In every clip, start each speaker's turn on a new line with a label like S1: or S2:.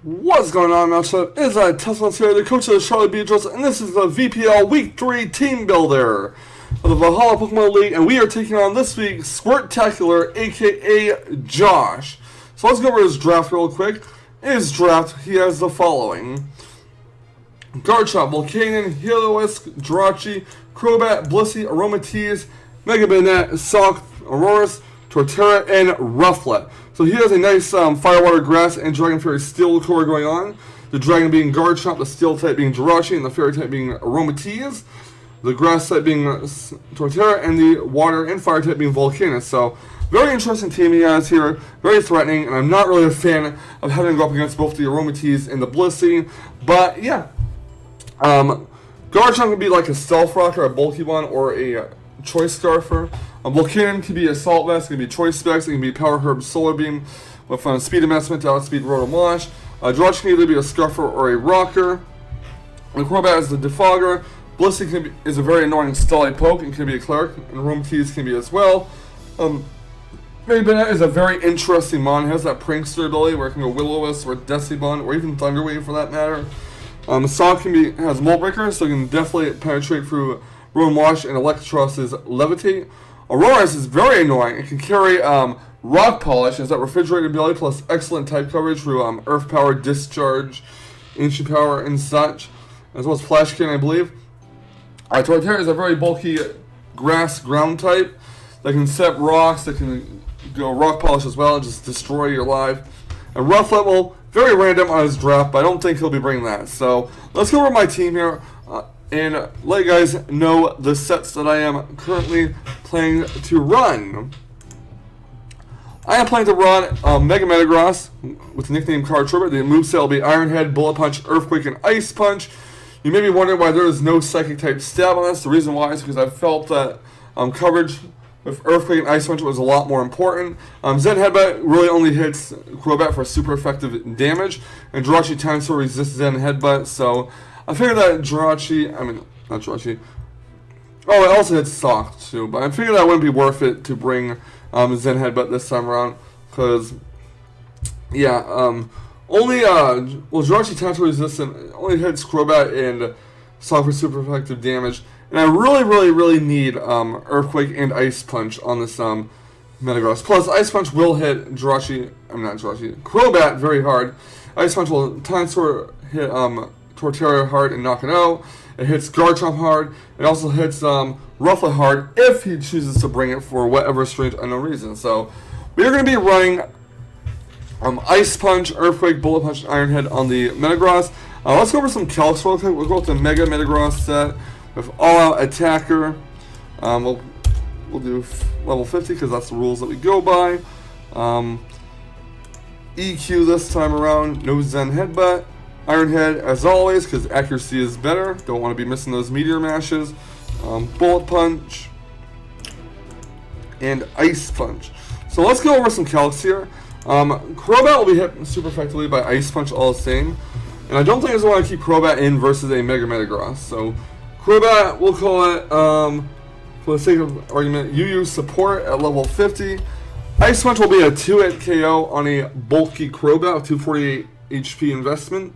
S1: What's going on, Mousetrap? It's Teslamouse here, the coach of the Charlotte Beatrix, and this is the VPL Week 3 Team Builder of the Valhalla Pokemon League, and we are taking on this week Squirtacular, aka Josh. So let's go over his draft real quick. In his draft, he has the following: Garchomp, Volcanion, Heliolisk, Jirachi, Crobat, Blissey, Aromatisse, Mega Banette, Sock, Auroras, Torterra, and Rufflet. So he has a nice Firewater Grass and Dragon Fairy Steel core going on. The Dragon being Garchomp, the Steel type being Jirachi, and the Fairy type being Aromatisse. The Grass type being Torterra, and the Water and Fire type being Volcanus. So very interesting team he has here, very threatening, and I'm not really a fan of having to go up against both the Aromatisse and the Blissey. But yeah, Garchomp could be like a Stealth Rock or a bulky one or a Choice Scarfer. Volcanion can be Assault Vest, it can be Choice Specs, it can be Power Herb Solar Beam with Speed Investment to outspeed Rotom-Wash. Jirachi can either be a Scarfer or a Rocker. The Crobat is the Defogger. Blissey is a very annoying Stally Poke and can be a Cleric, and Aromatisse can be as well. Mega Banette is a very interesting mon. It has that Prankster ability where it can go Will-O-Wisp or Decibon or even Thunderwave for that matter. Sock has Molt Breaker, so it can definitely penetrate through Rotom-Wash and Electro's Levitate. Auroras is very annoying. It can carry Rock Polish as that refrigerated ability plus excellent type coverage through Earth Power, Discharge, Ancient Power, and such, as well as Flash Cannon, I believe. Torterra is a very bulky Grass Ground type that can set rocks, that can go Rock Polish as well and just destroy your life. And Rufflet, well, very random on his draft, but I don't think he'll be bringing that. So let's go over my team here. And let you guys know the sets that I am currently planning to run. I am planning to run Mega Metagross with the nickname Cartribber. The moveset will be Iron Head, Bullet Punch, Earthquake, and Ice Punch. You may be wondering why there is no Psychic type stab on this. The reason why is because I felt that coverage with Earthquake and Ice Punch was a lot more important. Zen Headbutt really only hits Crobat for super effective damage, and Jirachi Tensor resists Zen Headbutt, so I figured that not Jirachi. Oh, it also hits Sock too, but I figured that wouldn't be worth it to bring Zen Headbutt this time around, because, yeah, Jirachi Tensor resistant only hits Crobat and Sock for super effective damage, and I really need Earthquake and Ice Punch on this Metagross. Plus, Ice Punch will hit Crobat very hard. Ice Punch will Tensor hit Torterra hard and knock it out. It hits Garchomp hard. It also hits Rufflet hard if he chooses to bring it for whatever strange unknown reason. So we're going to be running Ice Punch, Earthquake, Bullet Punch, and Iron Head on the Metagross. Let's go over some calcs real quick. We'll go with the Mega Metagross set with All Out Attacker. We'll do level 50 because that's the rules that we go by. EQ this time around, no Zen Headbutt. Iron Head, as always, because accuracy is better. Don't want to be missing those Meteor Mashes. Bullet Punch. And Ice Punch. So let's go over some calcs here. Crobat will be hit super effectively by Ice Punch all the same. And I don't think I want to keep Crobat in versus a Mega Metagross. So Crobat, we'll call it, for the sake of argument, UU support at level 50. Ice Punch will be a 2-hit KO on a bulky Crobat with 248 HP investment.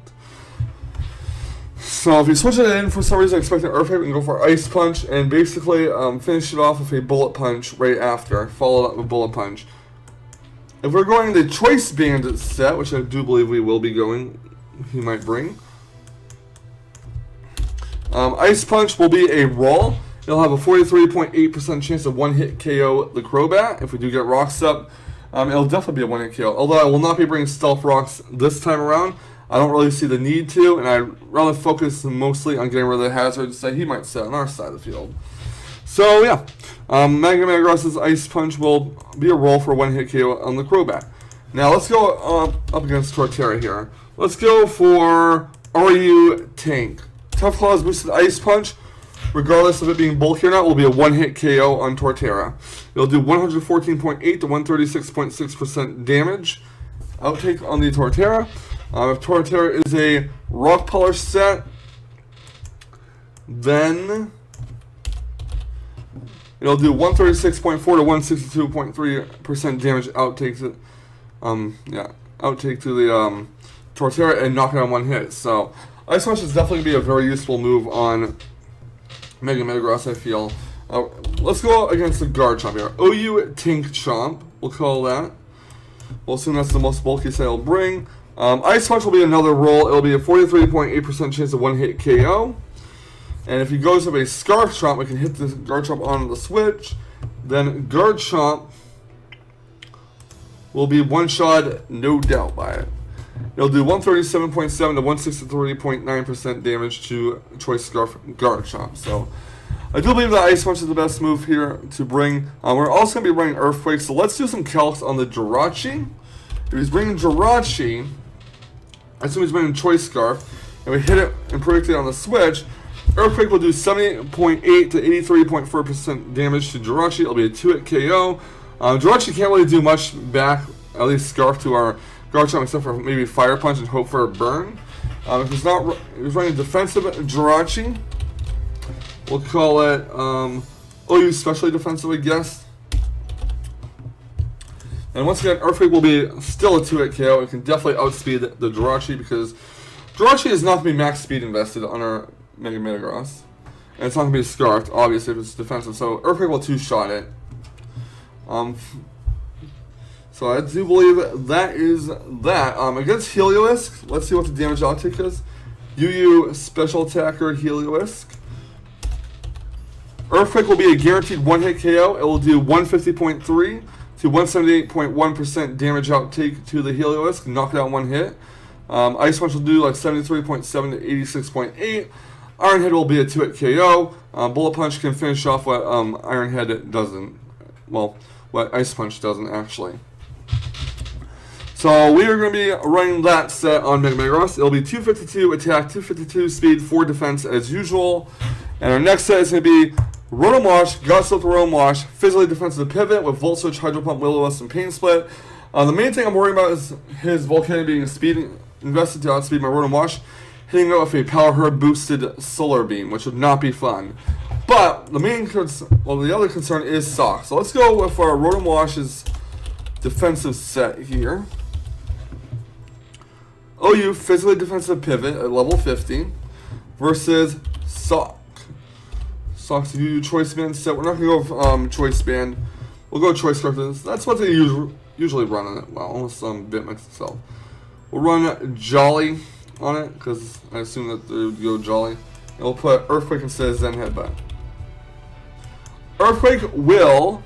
S1: So if you switch it in for some reason, expect an Earthquake, we can go for Ice Punch and basically finish it off with a Bullet Punch right after, followed up with Bullet Punch. If we're going the Choice Bandit set, which I do believe we will be going, he might bring. Ice Punch will be a roll. It'll have a 43.8% chance of one-hit KO the Crobat. If we do get rocks up, it'll definitely be a one-hit KO. Although I will not be bringing Stealth Rocks this time around. I don't really see the need to, and I'd rather focus mostly on getting rid of the hazards that he might set on our side of the field. So yeah, Mega Metagross's Ice Punch will be a roll for one-hit KO on the Crobat. Now let's go up against Torterra here. Let's go for RU Tank. Tough Claw's boosted Ice Punch, regardless of it being bulky or not, will be a one-hit KO on Torterra. It'll do 114.8 to 136.6% damage. Outtake on the Torterra. If Torterra is a Rock Polish set, then it'll do 136.4 to 162.3% damage. Outtake to the Torterra and knock it on one hit. So Ice Punch is definitely going to be a very useful move on Mega Metagross, I feel. Let's go against the Garchomp here. OU Tink Chomp, we'll call that. We'll assume that's the most bulky set it'll bring. Ice Punch will be another roll. It'll be a 43.8% chance of one-hit KO. And if he goes with a Scarf Chomp, we can hit the Garchomp on the switch. Then Garchomp will be one-shot, no doubt by it. It'll do 137.7 to 163.9% damage to Choice Scarf Garchomp. So I do believe that Ice Punch is the best move here to bring. We're also going to be running Earthquake, so let's do some calcs on the Jirachi. If he's bringing Jirachi, I assume he's bringing Choice Scarf, and we hit it and predict it on the switch, Earthquake will do 70.8 to 83.4% damage to Jirachi. It'll be a 2-hit KO. Jirachi can't really do much back, at least Scarf to our Garchomp, except for maybe Fire Punch and hope for a burn. If he's running defensive Jirachi, we'll call it OU especially defensive, I guess. And once again, Earthquake will be still a 2-hit KO. It can definitely outspeed the Jirachi because Jirachi is not going to be max speed invested on our Mega Metagross. And it's not going to be Scarfed, obviously, if it's defensive. So Earthquake will two-shot it. So I do believe that is that. Against Heliolisk, let's see what the damage outtake is. UU Special Attacker Heliolisk. Earthquake will be a guaranteed one-hit KO. It will do 150.3 to 178.1% damage outtake to the Heliolisk. Knock it out one hit. Ice Punch will do like 73.7 to 86.8. Iron Head will be a 2-hit KO. Bullet Punch can finish off what Iron Head doesn't. Well, what Ice Punch doesn't actually. So we are going to be running that set on Mega Metagross. It'll be 252 attack, 252 speed, 4 defense as usual. And our next set is going to be Rotom Wash, Guts with Rotom Wash, physically defensive pivot with Volt Switch, Hydro Pump, Will-O-Wisp, and Pain Split. The main thing I'm worried about is his Volcanic being speed invested to outspeed my Rotom Wash, hitting it with a Power Herb boosted Solar Beam, which would not be fun. But the the other concern is Sock. So let's go with our Rotom Wash's defensive set here. OU physically defensive pivot at level 50 versus Sock. Sock's UU Choice Band set. We're not going to go with Choice Band. We'll go Choice Scarf. That's what they usually run on it. Well, unless Bitmix itself. We'll run Jolly on it because I assume that they would go Jolly. And we'll put Earthquake instead of Zen Headbutt. Earthquake will,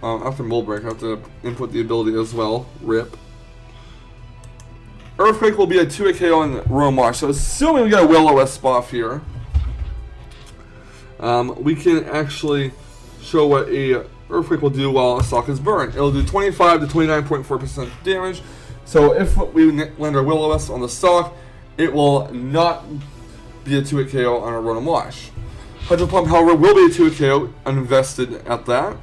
S1: after Mold Break, I have to input the ability as well. RIP. Earthquake will be a 2-hit KO on Rotom Wash. So assuming we get a Will-O-Wisp off here, we can actually show what a Earthquake will do while Sock is burned. It'll do 25 to 29.4% damage. So if we land our Will-O-Wisp on the Sock, it will not be a 2-hit KO on our Rotom Wash. Hydro Pump, however, will be a 2-hit KO, uninvested at that.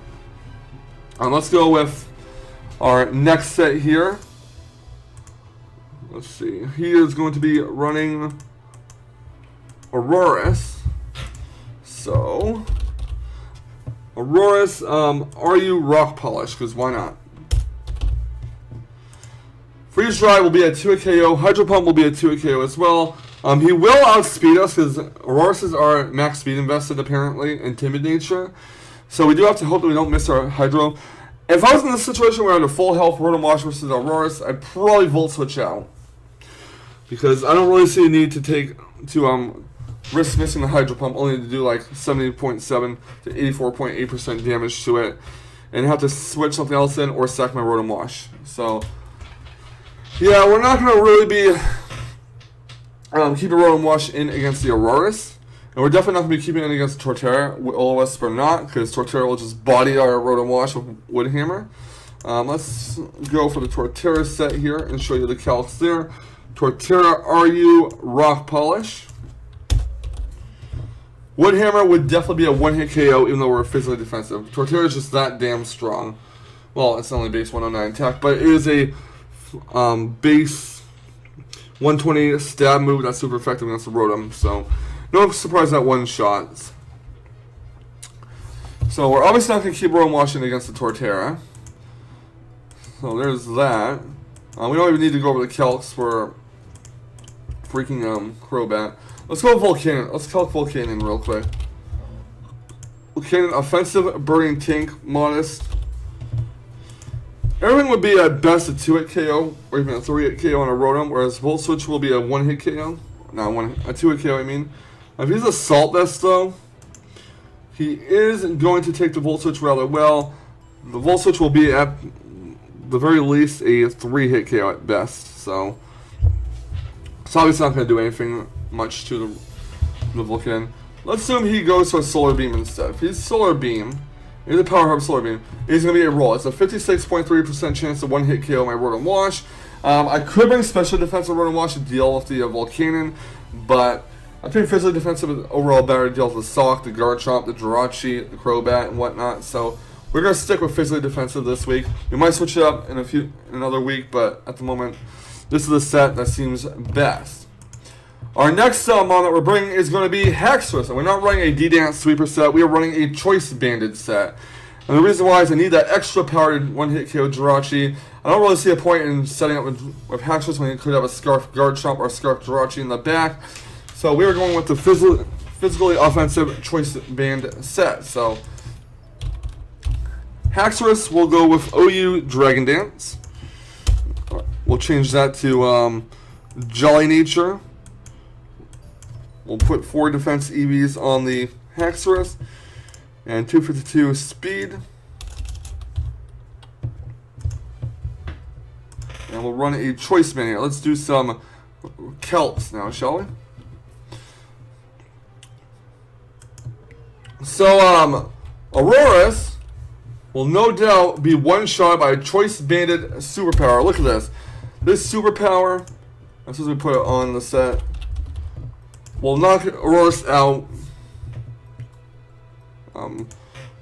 S1: Let's go with our next set here. Let's see. He is going to be running Aurorus. So, Aurorus, are you Rock Polish? Because why not? Freeze Dry will be a 2-hit KO. Hydro Pump will be a 2-hit KO as well. He will outspeed us because Auroruses are max speed invested apparently in Timid Nature. So we do have to hope that we don't miss our Hydro. If I was in this situation where I had a full health Rotom Wash versus Aurorus, I'd probably Volt Switch out. Because I don't really see a need to risk missing the Hydro Pump, only to do like 70.7 to 84.8% damage to it, and have to switch something else in or sack my Rotom Wash. So, yeah, we're not going to really be keeping Rotom Wash in against the Aurorus, and we're definitely not going to be keeping it against Torterra, Will-O-Wisp or not, because Torterra will just body our Rotom Wash with Wood Hammer. Let's go for the Torterra set here and show you the calcs there. Torterra, are you Rock Polish? Woodhammer would definitely be a one-hit KO, even though we're physically defensive. Torterra is just that damn strong. Well, it's only base 109 attack, but it is a base 120 stab move that's super effective against the Rotom. So, no surprise that one shots. So, we're obviously not going to keep Rotom Washing against the Torterra. So, there's that. We don't even need to go over the calcs for freaking Crobat. Let's go Volcanion. Let's calc Volcanion real quick. Volcanion, offensive, burning tank, modest. Everything would be at best a 2-hit KO, or even a 3-hit KO on a Rotom, whereas Volt Switch will be a 1-hit KO. No, a 2-hit KO, I mean. If he's Assault Vest, though, he is going to take the Volt Switch rather well. The Volt Switch will be at the very least a 3-hit KO at best, so it's obviously not going to do anything much to the Volcanion. Let's assume he goes for a Solar Beam instead. If he's Solar Beam, he's a Power Herb Solar Beam, he's going to be a roll. It's a 56.3% chance to one-hit KO my Rotom Wash. I could bring Special Defense of Rotom Wash to deal with the Volcanion, but I think Physically Defensive is overall better to deal with the Sawk, the Garchomp, the Jirachi, the Crobat, and whatnot, so we're going to stick with Physically Defensive this week. We might switch it up in another week, but at the moment, this is the set that seems best. Our next mon that we're bringing is going to be Haxorus, and we're not running a D-Dance Sweeper set, we are running a Choice Banded set. And the reason why is I need that extra powered one-hit KO Jirachi. I don't really see a point in setting up with Haxorus when you could have a Scarf Garchomp or a Scarf Jirachi in the back. So we are going with the physically offensive Choice Band set. So Haxorus will go with OU Dragon Dance. We'll change that to Jolly Nature. We'll put 4 defense EVs on the Haxorus and 252 speed. And we'll run a choice band here. Let's do some Kelps now, shall we? So, Aurorus will no doubt be one-shot by a choice-banded superpower. Look at this. This superpower, as we put it on the set, will knock Aurorus out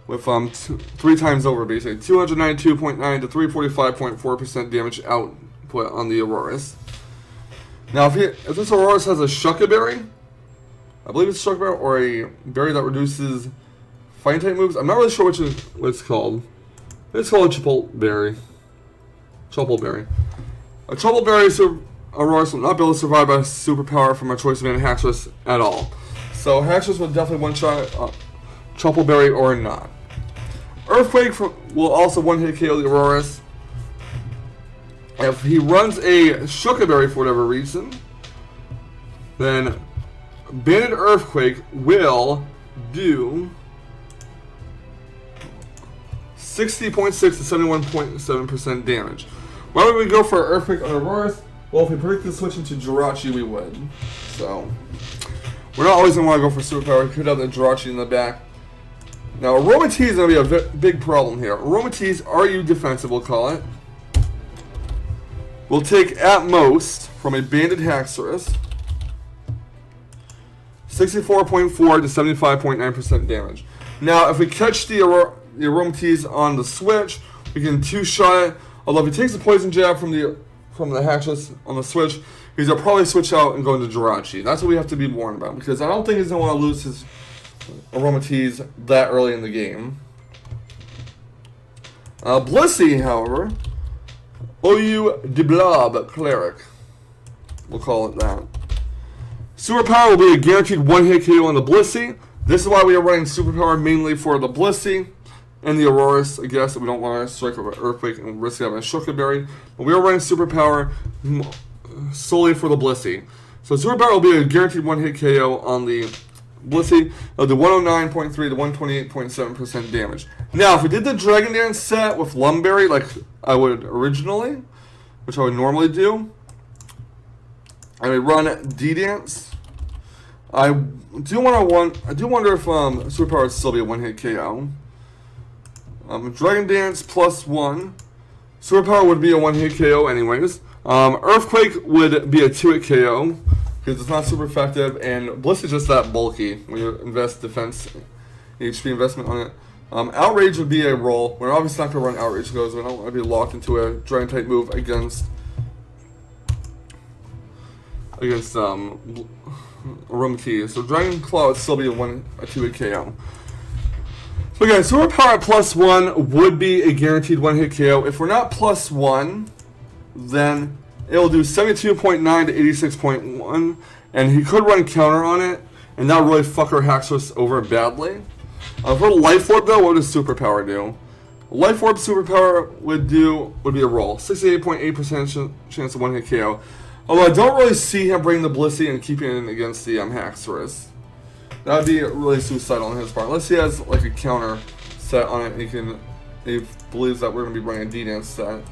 S1: with 3 times over, basically. 292.9 to 345.4% damage output on the Aurorus. Now, if this Aurorus has a Shucka Berry, I believe it's Shucka Berry, or a berry that reduces fighting type moves. I'm not really sure what it's called. It's called a Chupple Berry. Chupple Berry. A Chupple Berry Aurorus will not be able to survive a superpower from a choice of Haxorus at all. So Haxorus will definitely one-shot Chupple Berry or not. Earthquake will also one-hit KO the Aurorus. If he runs a Shucka Berry for whatever reason, then Banded Earthquake will do 60.6 to 71.7% damage. Why would we go for Earthquake on Aurorus? Well, if we predicted switching to Jirachi, we would. So, we're not always going to want to go for Superpower. We could have the Jirachi in the back. Now, Aromatisse is going to be a big problem here. Aromatisse, RU defensive, we'll call it. We'll take, at most, from a Banded Haxorus, 64.4 to 75.9% damage. Now, if we catch the Aromatisse on the switch, we can two-shot it. Although if he takes the Poison Jab from the Haxorus on the switch, he's going to probably switch out and go into Jirachi. That's what we have to be warned about, because I don't think he's going to want to lose his Aromatisse that early in the game. Blissey, however, OU de Blob Cleric, we'll call it that. Superpower will be a guaranteed one-hit KO on the Blissey. This is why we are running Superpower mainly for the Blissey and the Aurorus. I guess we don't want to strike with an Earthquake and risk having a Shucka Berry. But we are running Superpower solely for the Blissey. So Superpower will be a guaranteed one-hit KO on the Blissey. It'll do 109.3 to 128.7% damage. Now, if we did the Dragon Dance set with Lumberry like I would originally, which I would normally do, and we run D-Dance, I do wonder if Superpower would still be a one-hit KO. Dragon Dance plus 1. Superpower would be a one-hit KO anyways. Earthquake would be a 2-hit KO. because it's not super effective, and Bliss is just that bulky when you invest defense, HP investment on it. Outrage would be a roll. We're obviously not going to run Outrage because we don't want to be locked into a Dragon type move against Aromatisse. So Dragon Claw would still be a 2-hit KO. So again, Superpower at +1 would be a guaranteed 1-hit KO. If we're not +1, then it'll do 72.9 to 86.1, and he could run counter on it, and that would really fuck our Haxorus over badly. For Life Orb though, what does Superpower do? Life Orb Superpower would be a roll. 68.8% chance of 1-hit KO. Although I don't really see him bringing the Blissey and keeping it against the Haxorus. That would be really suicidal on his part. Unless he has like a counter set on it, and he believes that we're going to be running a D-Dance set.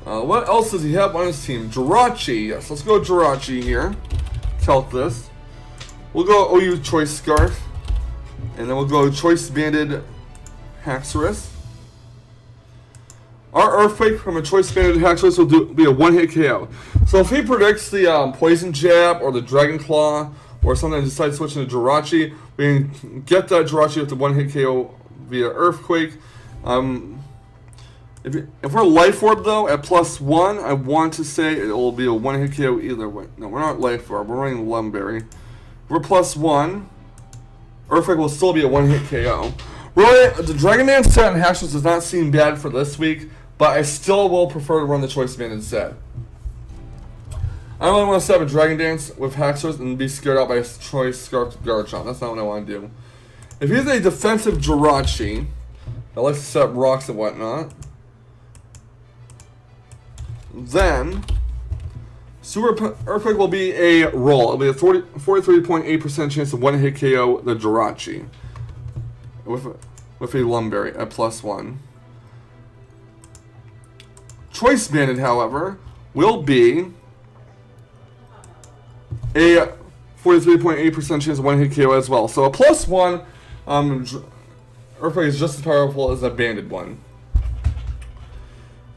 S1: What else does he have on his team? Jirachi. Yes, let's go Jirachi here. Calc this. We'll go OU Choice Scarf. And then we'll go Choice Banded Haxorus. Our Earthquake from a Choice Banded Haxorus will be a 1-hit KO. So if he predicts the Poison Jab or the Dragon Claw or something and decides to switch into Jirachi, we can get that Jirachi with the 1-hit KO via Earthquake. If we're Life Orb though at +1, I want to say it will be a 1-hit KO either way. No, we're not Life Orb, we're running Lumberry. If we're +1, Earthquake will still be a 1-hit KO. Really, the Dragon Dance set and Haxorus does not seem bad for this week, but I still will prefer to run the Choice Banded set. I don't really want to set up a Dragon Dance with Haxorus and be scared out by a Choice Scarf Garchomp. That's not what I want to do. If he's a defensive Jirachi that likes to set up rocks and whatnot, then Super Earthquake will be a roll. It'll be a 43.8% chance of 1-hit KO the Jirachi with a Lumberry at +1. Choice Banded, however, will be a 43.8% chance of 1-hit KO as well. So a +1 Earthquake is just as powerful as a banded one.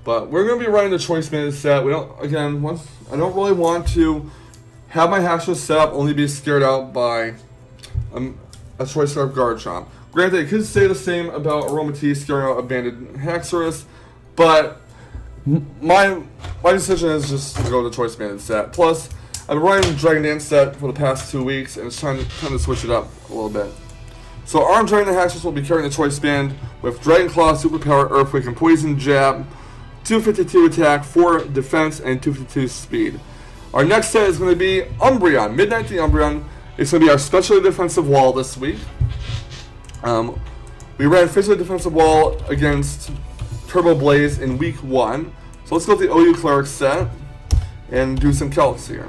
S1: But we're going to be running the Choice Banded set. I don't really want to have my Haxorus set up only be scared out by a Choice Scarf Garchomp. Granted, it could say the same about Aromatisse scaring out a banded Haxorus, but my decision is just to go to the Choice Banded set. Plus, I've been running the Dragon Dance set for the past 2 weeks, and it's time to switch it up a little bit. So Armed Dragon Haxorus will be carrying the Choice Band with Dragon Claw, Superpower, Earthquake, and Poison Jab, 252 attack, 4 defense, and 252 speed. Our next set is going to be Umbreon, Midnight the Umbreon. It's going to be our specially defensive wall this week. We ran physically defensive wall against Turbo Blaze in week 1. So let's go with the OU Cleric set and do some calcs here.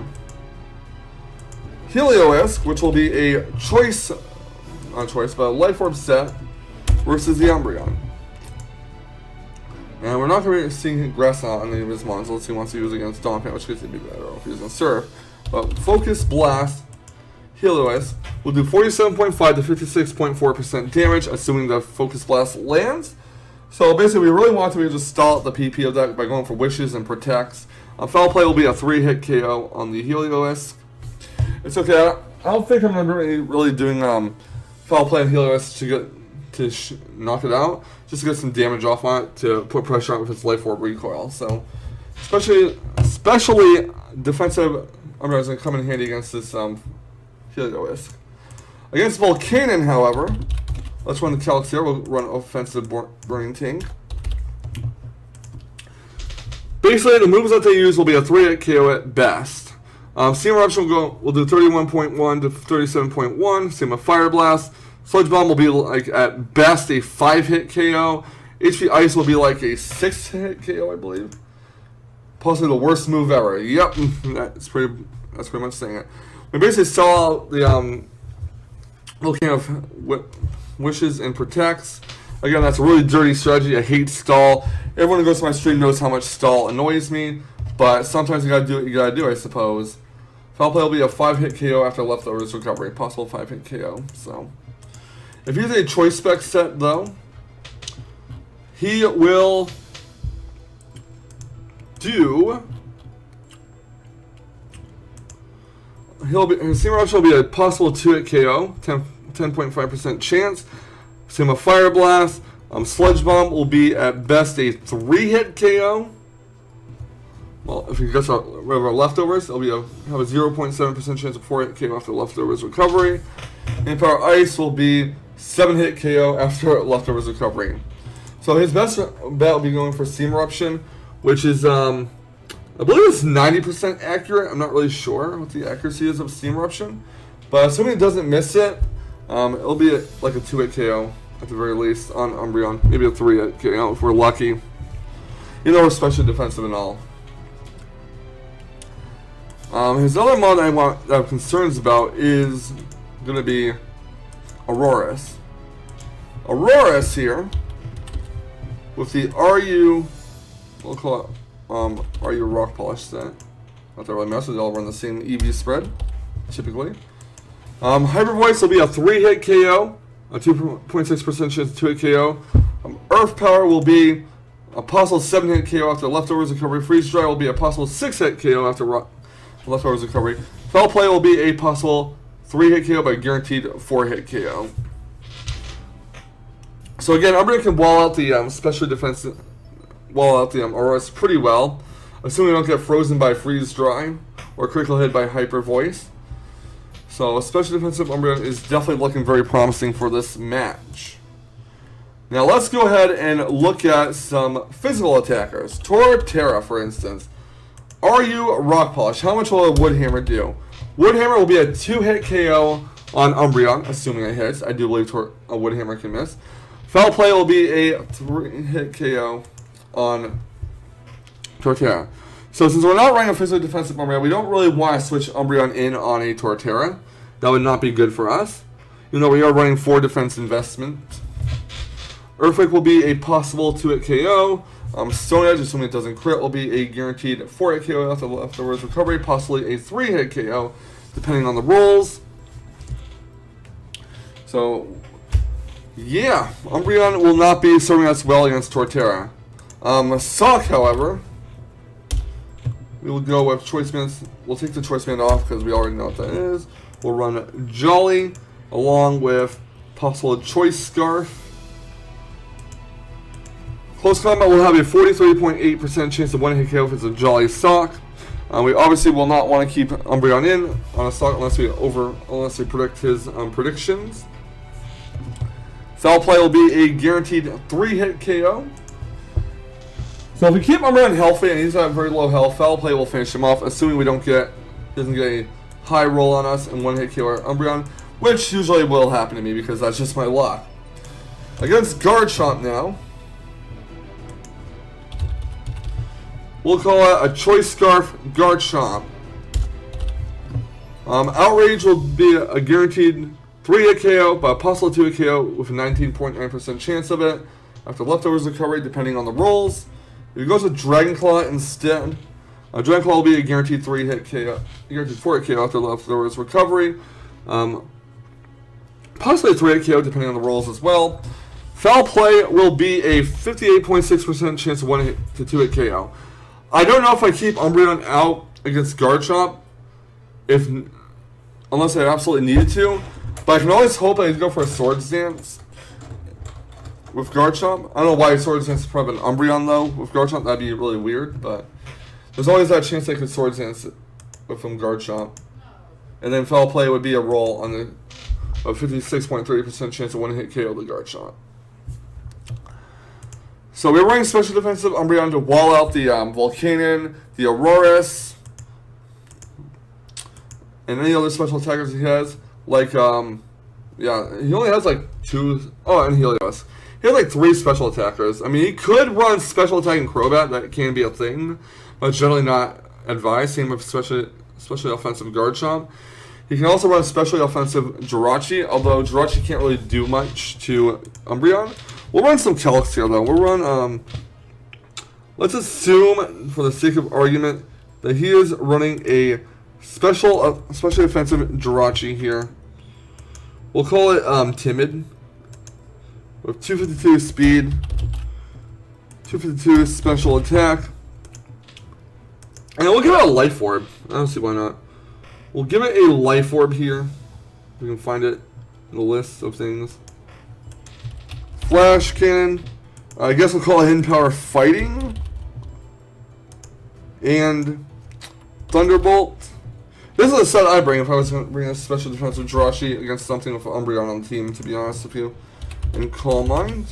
S1: Heliolisk, which will be a Life Orb set versus the Umbreon. And we're not going to be seeing Grass on any of his mons unless he wants to use against Donphan, which could be better if he's going to Surf. But Focus Blast, Heliolisk, will do 47.5 to 56.4% damage, assuming the Focus Blast lands. So basically, we really want to be able to stall out the PP of that by going for Wishes and Protects. Foul Play will be a 3-hit KO on the Heliolisk. It's okay. I don't think I'm going to be really doing Foul Play on Heliolisk to knock it out, just to get some damage off on it to put pressure on it with its Life Orb recoil. So, especially defensive Umbreon is going to come in handy against this Heliolisk. Against Volcanon, however, let's run the calcs here. We'll run offensive Burning Ting. Basically, the moves that they use will be a 3-hit KO at best. Steam Eruption will do 31.1 to 37.1. Same with Fire Blast. Sludge Bomb will be like at best a 5-hit KO. HP Ice will be like a 6-hit KO, I believe. Possibly the worst move ever. Yep, that's pretty much saying it. We basically sell out the Volcano of Wishes and Protects. Again, that's a really dirty strategy. I hate stall. Everyone who goes to my stream knows how much stall annoys me, but sometimes you gotta do what you gotta do, I suppose. Foul Play will be a 5-hit KO after Leftovers Recovery. Possible 5-hit KO, so. If he's a Choice Spec set, though, he will do his Steam Eruption will be a possible 2-hit KO, 10.5% chance. Same with Fire Blast. Sludge Bomb will be at best a 3-hit KO. Well, if he gets rid of our leftovers, it'll have a 0.7% chance of 4-hit KO after leftovers recovery. And Power Ice will be 7-hit KO after leftovers recovery. So his best bet will be going for Steam Eruption, which is, I believe it's 90% accurate. I'm not really sure what the accuracy is of Steam Eruption. But assuming it doesn't miss it, it'll be like a 2-hit KO at the very least on Umbreon. Maybe a 3-hit KO if we're lucky. Even though we're especially defensive and all. His other mod I have concerns about is going to be Aurorus. Aurorus here, with the we'll call it RU Rock Polish set. Not that really matters, they all run the same EV spread, typically. Hyper Voice will be a 3-hit KO, a 2.6% chance of 2-hit KO. Earth Power will be a possible 7-hit KO after leftovers recovery. Freeze Dry will be a possible 6-hit KO after leftovers recovery. Foul Play will be a possible 3-hit KO but guaranteed 4-hit KO. So again, Umbreon can wall out the special defense, wall out the Aurorus pretty well, assuming we don't get frozen by Freeze Dry or critical hit by Hyper Voice. So special defensive Umbreon is definitely looking very promising for this match. Now let's go ahead and look at some physical attackers. Torterra, for instance. RU Rock Polish. How much will a Wood Hammer do? Wood Hammer will be a 2-hit KO on Umbreon, assuming it hits. I do believe a Wood Hammer can miss. Foul Play will be a 3-hit KO on Torterra. So since we're not running a physically defensive Umbreon, we don't really want to switch Umbreon in on a Torterra. That would not be good for us. Even though we are running 4 defense investment. Earthquake will be a possible 2-hit KO. Stone Edge, assuming it doesn't crit, will be a guaranteed 4-hit KO after leftovers recovery, possibly a 3-hit KO, depending on the rolls. So, yeah, Umbreon will not be serving us well against Torterra. Sock, however, we will go with Choice Bands. We'll take the Choice Band off because we already know what that is. We'll run Jolly along with possible Choice Scarf. Close Combat will have a 43.8% chance of 1-hit KO if it's a Jolly Sock. We obviously will not want to keep Umbreon in on a Sock unless we predict his predictions. Foul Play will be a guaranteed 3-hit KO. So if we keep Umbreon healthy and he's at very low health, Foul Play will finish him off, assuming we doesn't get a high roll on us and 1-hit KO Umbreon, which usually will happen to me because that's just my luck. Against Garchomp now, we'll call it a Choice Scarf Garchomp. Outrage will be a guaranteed 3-hit KO, but a possible 2-hit KO with a 19.9% chance of it after leftovers recovery, depending on the rolls. If he goes with Dragon Claw instead, Dragon Claw will be a guaranteed 3-hit KO, guaranteed 4-hit KO after leftovers recovery. Possibly a 3-hit KO depending on the rolls as well. Foul Play will be a 58.6% chance of 1-hit to 2-hit KO. I don't know if I keep Umbreon out against Garchomp, unless I absolutely needed to, but I can always hope I go for a Swords Dance with Garchomp. I don't know why Swords Dance is probably an Umbreon though. With Garchomp, that'd be really weird, but there's always that chance I could Swords Dance with Garchomp. And then Foul Play would be a roll on a 56.3% chance of 1-hit KO the Garchomp. So we're running Special Defensive Umbreon to wall out the Volcanon, the Aurorus, and any other special attackers he has. Like, yeah, he only has like 2, and Helios. He has like 3 special attackers. I mean, he could run Special Attacking Crobat, that can be a thing, but it's generally not advised. Same with especially offensive Garchomp. He can also run Specially Offensive Jirachi, although Jirachi can't really do much to Umbreon. We'll run some Calyx here, though. We'll run, let's assume, for the sake of argument, that he is running a especially offensive Jirachi here. We'll call it, Timid. With 252 speed, 252 special attack. And we'll give it a Life Orb. I don't see why not. We'll give it a Life Orb here. We can find it in the list of things. Flash Cannon. I guess we'll call it Hidden Power Fighting. And Thunderbolt. This is a set I'd bring if I was going to bring a special defensive Jirachi against something with Umbreon on the team, to be honest with you. And Calm Mind.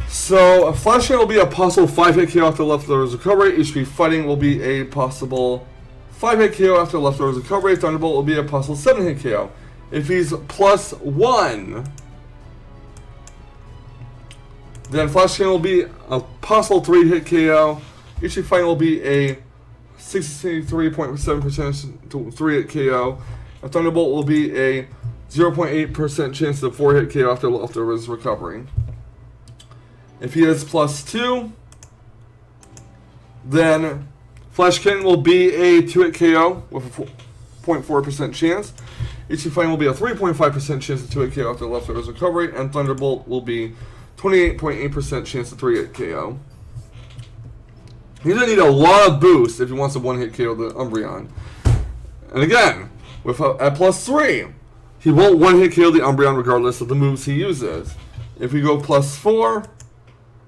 S1: So, a Flash Cannon will be a possible 5-hit KO after leftovers recovery. HP Fighting will be a possible 5-hit KO after leftovers recovery. Thunderbolt will be a possible 7-hit KO. If he's +1, then Flash Cannon will be a possible 3-hit KO. HP Fighting will be a 63.7% to 3-hit KO. A Thunderbolt will be a 0.8% chance of 4-hit KO after leftovers recovery. If he is +2, then Flash Cannon will be a 2-hit KO with a 0.4% chance. HP Fighting will be a 3.5% chance of 2-hit KO after leftovers recovery, and Thunderbolt will be 28.8% chance of 3-hit KO. He's going to need a lot of boost if he wants to 1-hit KO the Umbreon. And again, at +3, he won't 1-hit KO the Umbreon regardless of the moves he uses. If we go +4,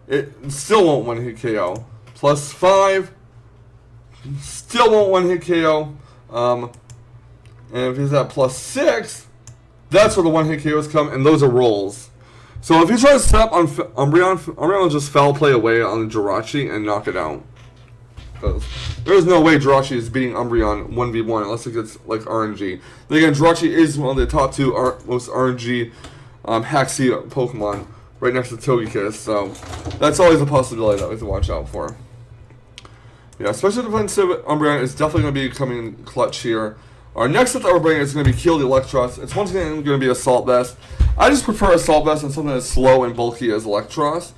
S1: it still won't 1-hit KO. +5, still won't 1-hit KO. And if he's at +6, that's where the 1-hit KOs come, and those are rolls. So if he tries to set up on Umbreon will just foul play away on Jirachi and knock it out. Because there's no way Jirachi is beating Umbreon 1v1 unless it gets like RNG. Then again, Jirachi is one of the top 2 most RNG Haxi Pokemon, right next to Togekiss, so that's always a possibility that we have to watch out for. Yeah, special defensive Umbreon is definitely going to be coming clutch here. Our next set that we're bringing is going to be Kill the Electros. It's once again going to be Assault Vest. I just prefer Assault Vest than something that's slow and bulky as Electros.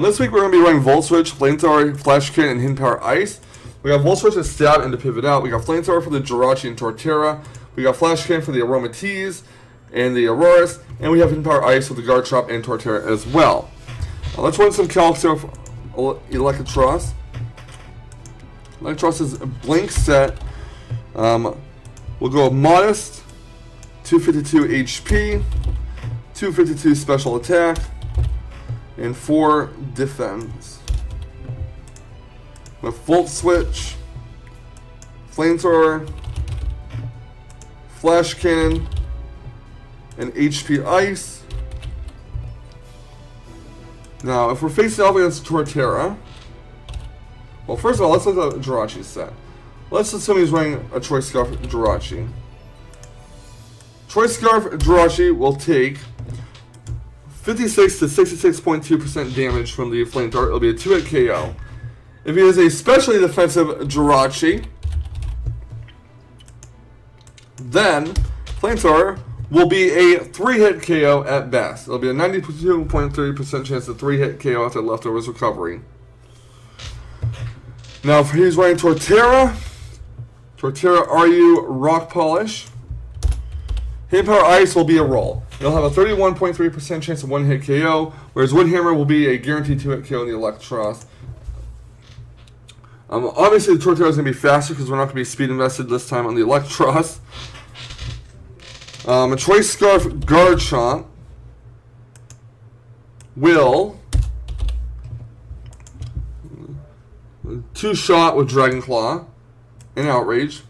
S1: This week we're going to be running Volt Switch, Flamethrower, Flash Cannon, and Hidden Power Ice. We got Volt Switch to stab and to pivot out. We got Flamethrower for the Jirachi and Torterra. We got Flash Cannon for the Aromatisse and the Auroras. And we have Hidden Power Ice with the Garchomp and Torterra as well. Let's run some calcs here for Electros. Electros is a blank set. We'll go Modest, 252 HP, 252 Special Attack, and 4 Defense. With Volt Switch, Flamethrower, Flash Cannon, and HP Ice. Now, if we're facing off against Torterra, well, first of all, let's look at Jirachi's set. Let's assume he's running a Choice Scarf Jirachi. Choice Scarf Jirachi will take 56 to 66.2% damage from the Flamethrower. It'll be a 2-hit KO. If he is a specially defensive Jirachi, then Flamethrower will be a 3-hit KO at best. It'll be a 92.3% chance of 3-hit KO after leftovers recovery. Now, if he's running Torterra, RU Rock Polish, Hidden Power Ice will be a roll. It'll have a 31.3% chance of 1-hit KO, whereas Wood Hammer will be a guaranteed 2-hit KO in the Electros. Obviously, the Torterra is going to be faster because we're not going to be speed invested this time on the Electros. A Choice Scarf Garchomp will 2-shot with Dragon Claw and Outrage.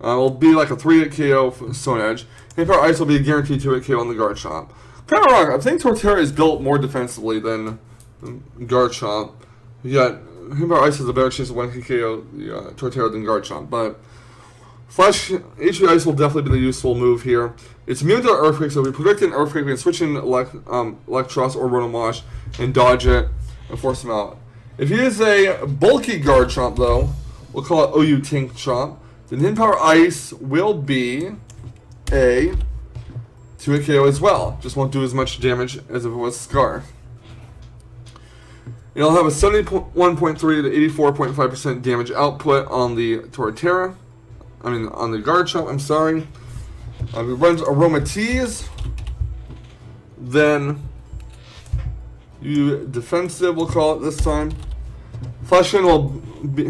S1: Will be like a 3-hit KO for Stone Edge. Hidden Power Ice will be a guaranteed 2-hit KO on the Garchomp. Kind of wrong. I think Torterra is built more defensively than Garchomp. Yet Hidden Power Ice has a better chance of 1-hit KO Torterra than Garchomp. But Flash HP Ice will definitely be the useful move here. It's immune to Earthquake, so if we predict an Earthquake, we can switch in Electros or Rotomosh and dodge it and force him out. If he is a bulky Garchomp, though, we'll call it OU Tank Chomp, then Hidden Power Ice will be a 2-hit KO as well. Just won't do as much damage as if it was Scarf. It'll have a 71.3 to 84.5% damage output on the Torterra. On the Garchomp, I'm sorry. If it runs Aromatisse, then you defensive, we'll call it this time. Flash Cannon will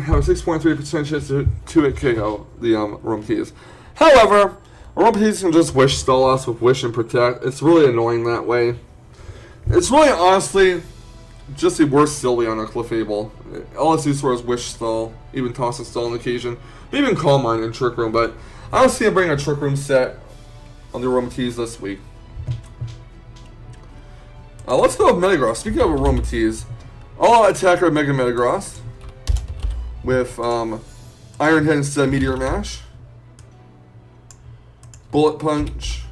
S1: have a 6.3% chance to 2-hit KO the Aromatisse. However, Aromatisse can just Wish Stall us with Wish and Protect. It's really annoying that way. It's really, honestly, just the worst Sylvie on a Clefable. All it's used for is Wish Stall, even Toss and Stall on occasion. Even Calm Mind and Trick Room, but I don't see him bringing a Trick Room set on the Aromatisse this week. Let's go with Metagross. Speaking of Aromatisse, All Attacker Mega Metagross with Iron Head instead of Meteor Mash, Bullet Punch,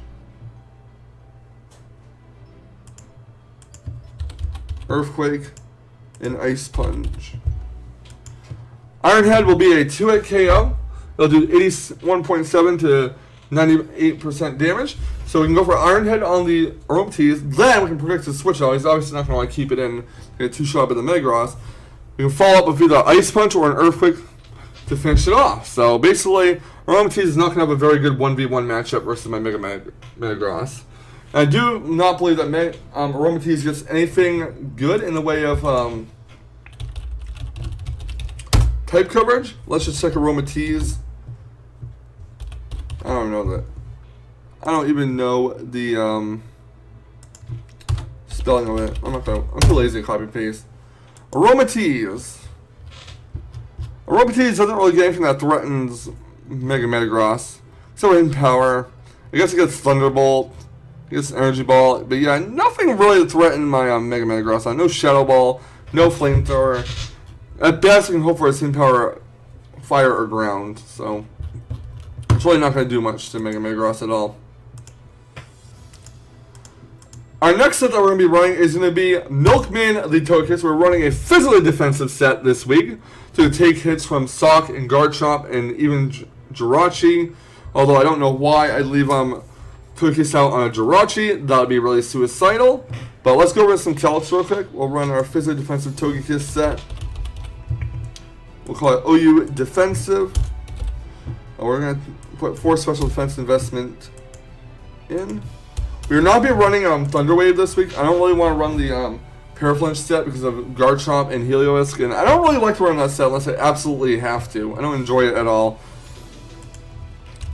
S1: Earthquake, and Ice Punch. Iron Head will be a 2-hit KO. It'll do 81.7 to 98% damage. So we can go for Iron Head on the Aromatisse. Then we can predict the switch out. He's obviously not going to want to keep it in. Get 2-shot by the Metagross. We can follow up with either Ice Punch or an Earthquake to finish it off. So basically, Aromatisse is not going to have a very good 1v1 matchup versus my Metagross. I do not believe that Aromatisse gets anything good in the way of type coverage. Let's just check Aromatisse. I don't know that. I don't even know the spelling of it. I'm too lazy to copy paste. Aromatisse. Aromatisse doesn't really get anything that threatens Metagross. So in power, I guess it gets Thunderbolt. It gets Energy Ball. But yeah, nothing really to threaten my Metagross. No Shadow Ball. No Flamethrower. At best, we can hope for a Sin Power, Fire, or Ground. So it's really not going to do much to Metagross at all. Our next set that we're going to be running is going to be Milkman the Togekiss. We're running a physically defensive set this week to take hits from Sock and Garchomp and even Jirachi. Although I don't know why I'd leave Togekiss out on a Jirachi. That would be really suicidal. But let's go over some calcs real quick. We'll run our physically defensive Togekiss set. We'll call it OU Defensive. We're going to put 4 special defense investment in. We will not be running Thunder Wave this week. I don't really want to run the Paraflinch set because of Garchomp and Heliolisk, and I don't really like to run that set unless I absolutely have to. I don't enjoy it at all.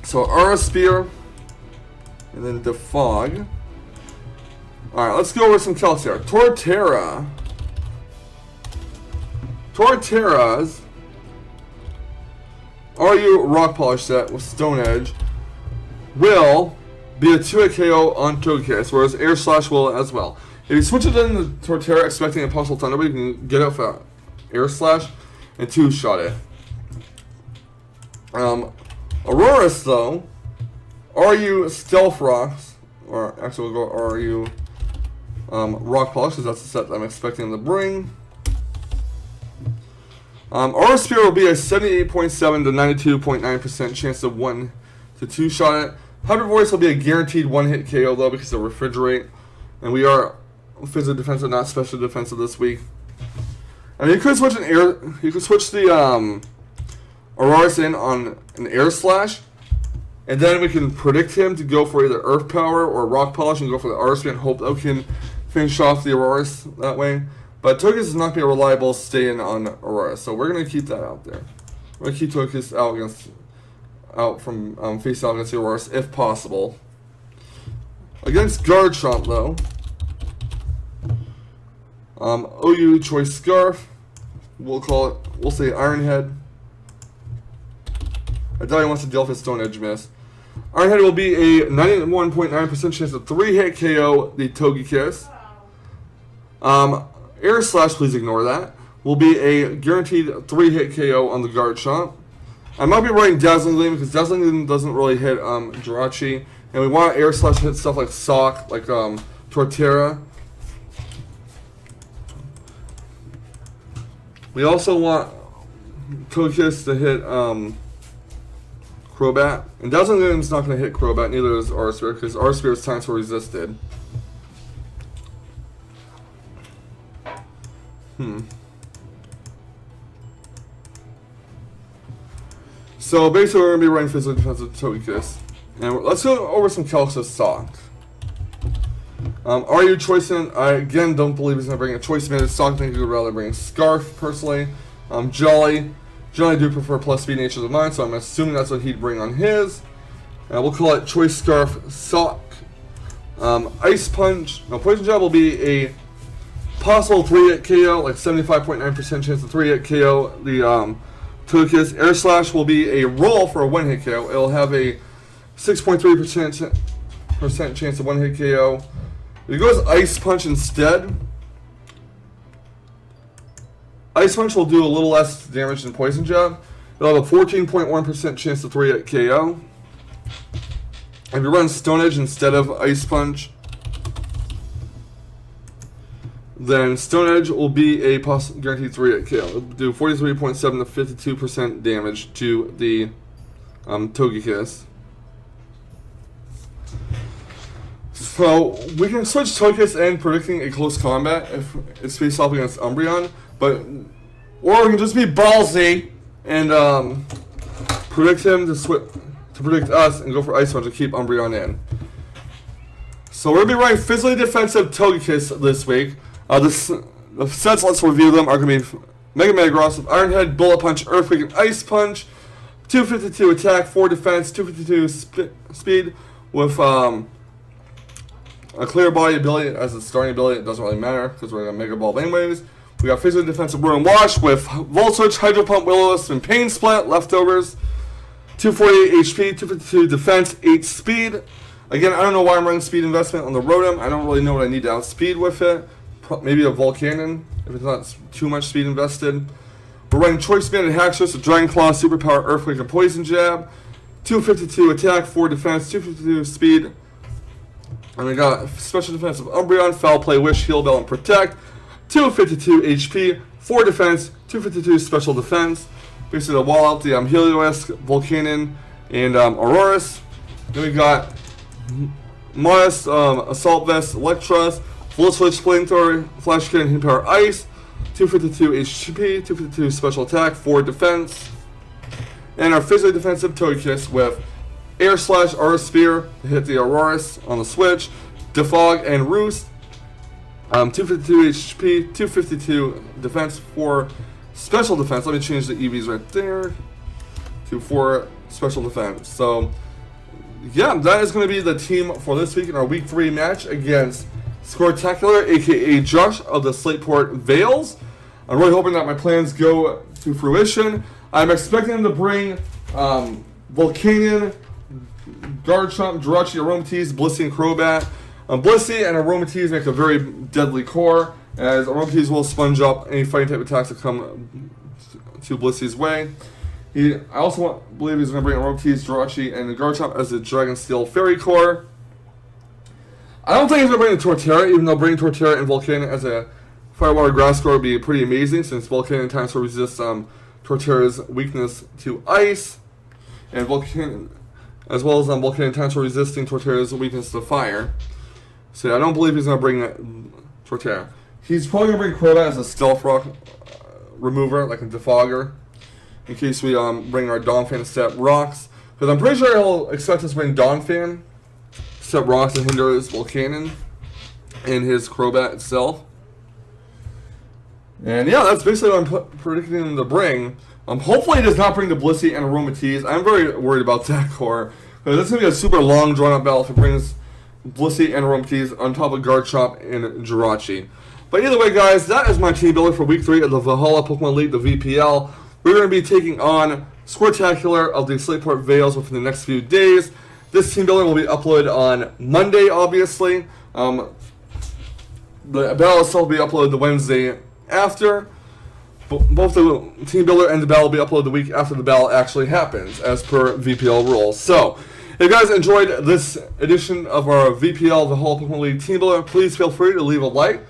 S1: So Aura Spear, and then Defog. Alright, let's go over some calcs here. Torterra. Torterra's RU Rock Polish set with Stone Edge will be a 2-hit KO on Togekiss, whereas Air Slash will as well. If you switch it into Torterra expecting a possible Thunder Wave, you can get it for Air Slash and 2-shot it. Aurora's though, RU Stealth Rocks, or actually we'll go RU Rock Polish, because that's the set that I'm expecting them to bring. Aura Spear will be a 78.7 to 92.9% chance of 1 to 2-shot it. Hyper Voice will be a guaranteed 1-hit KO though because of Refrigerate, and we are physical defensive, not special defensive this week. And you could switch you could switch the Aurorus in on an Air Slash, and then we can predict him to go for either Earth Power or Rock Polish and go for the Aura Spear and hope that we can finish off the Aurorus that way. But Togekiss is not going to be a reliable stay-in on Aurora, so we're going to keep that out there. We're going to keep Togekiss out from face out against the Aurorus if possible. Against Garchomp though, OU Choice Scarf, we'll say Iron Head. I doubt he wants to deal with his Stone Edge miss. Iron Head will be a 91.9% chance of 3-hit KO the Togekiss. Air Slash, please ignore that, will be a guaranteed 3-hit KO on the Garchomp. I might be running Dazzling Gleam because Dazzling Gleam doesn't really hit Jirachi, and we want Air Slash to hit stuff like Sock, like Torterra. We also want Togekiss to hit Crobat, and Dazzling Gleam is not going to hit Crobat, neither is Aura Spear because Aura Spear is times for resisted. So basically we're going to be running physical defensive Togekiss. And let's go over some calcs of Sock. Are you choicing? I again don't believe he's going to bring a choice made. Sock, I think he would rather bring Scarf personally. Jolly. Generally, I do prefer plus speed natures of mine, so I'm assuming that's what he'd bring on his. We'll call it Choice Scarf Sock. Ice Punch. Now, Poison Jab will be a possible 3-hit KO, like 75.9% chance of 3-hit KO. The Togekiss. Air Slash will be a roll for a 1-hit KO. It'll have a 6.3% chance of 1-hit KO. If it goes Ice Punch instead, Ice Punch will do a little less damage than Poison Jab. It'll have a 14.1% chance of 3-hit KO. If you run Stone Edge instead of Ice Punch, then Stone Edge will be a guaranteed 3-hit KO. It'll do 43.7 to 52% damage to the Togekiss. So we can switch Togekiss and predicting a close combat if it's faced off against Umbreon, or we can just be ballsy and predict him to predict us and go for Ice Punch to keep Umbreon in. So we're going to be running physically defensive Togekiss this week. The sets, let's review them, are going to be Mega Metagross with Iron Head, Bullet Punch, Earthquake, and Ice Punch. 252 attack, 4 defense, 252 speed with a clear body ability as a starting ability. It doesn't really matter because we're going to Mega Ball anyways. We got physically defensive Room Wash with Volt Switch, Hydro Pump, Will-O-Wisp, and Pain Split, leftovers. 248 HP, 252 defense, 8 speed. Again, I don't know why I'm running speed investment on the Rotom. I don't really know what I need to outspeed with it. Maybe a Volcanon, if it's not too much speed invested. We're running Choice Band and Haxorus with Dragon Claw, Superpower, Earthquake, and Poison Jab. 252 attack, 4 defense, 252 speed. And we got Special Defense of Umbreon, Foul Play, Wish, Heal Bell, and Protect. 252 HP, 4 defense, 252 special defense. Basically, the wall out the Heliolisk, Volcanon, and Aurorus. Then we got Modest, Assault Vest, Electros, Full Switch, Flamethrower, Flash Cannon, Hit Power, Ice. 252 HP, 252 special attack, 4 defense. And our physically defensive Togekiss with Air Slash, Aura Sphere to hit the Aurorus on the switch, Defog, and Roost. 252 HP, 252 defense, 4 special defense. Let me change the EVs right there to 4 special defense. So, yeah, that is going to be the team for this week in our Week 3 match against Squirtacular, aka Josh of the Slateport Vales. I'm really hoping that my plans go to fruition. I'm expecting them to bring Volcanion, Garchomp, Jirachi, Aromatisse, Blissey, and Crobat. Blissey and Aromatisse make a very deadly core, as Aromatisse will sponge up any fighting type attacks that come to Blissey's way. I also believe he's going to bring Aromatisse, Jirachi, and Garchomp as a Dragon Steel Fairy core. I don't think he's going to bring the Torterra, even though bringing Torterra and Volcanion as a Firewater Grass core would be pretty amazing, since Volcanion times will resist Torterra's weakness to ice, and Volcanion, as well as Volcanion times will resisting Torterra's weakness to fire. So I don't believe he's going to bring Torterra. He's probably going to bring Crobat as a Stealth Rock remover, like a Defogger, in case we bring our Donphan to set rocks. Because I'm pretty sure he'll expect us to bring Donphan, set rocks, and hinder his Volcanion and his Crobat itself. And yeah, that's basically what I'm predicting him to bring. Hopefully he does not bring the Blissey and Aromatisse. I'm very worried about that core, because it's going to be a super long, drawn-out battle if it brings Blissey and Aromatisse on top of Garchomp and Jirachi. But either way, guys, that is my team builder for Week 3 of the Valhalla Pokemon League, the VPL. We're going to be taking on Squirtacular of the Slateport Vales within the next few days. This team builder will be uploaded on Monday, obviously. The battle itself will be uploaded the Wednesday after. Both the team builder and the battle will be uploaded the week after the battle actually happens, as per VPL rules. So, if you guys enjoyed this edition of our VPL Valhalla Pokemon League team builder, please feel free to leave a like,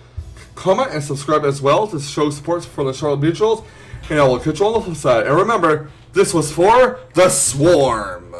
S1: comment, and subscribe as well to show support for the Charlotte Mutuals. And I will catch you on the flip side. And remember, this was for the Swarm.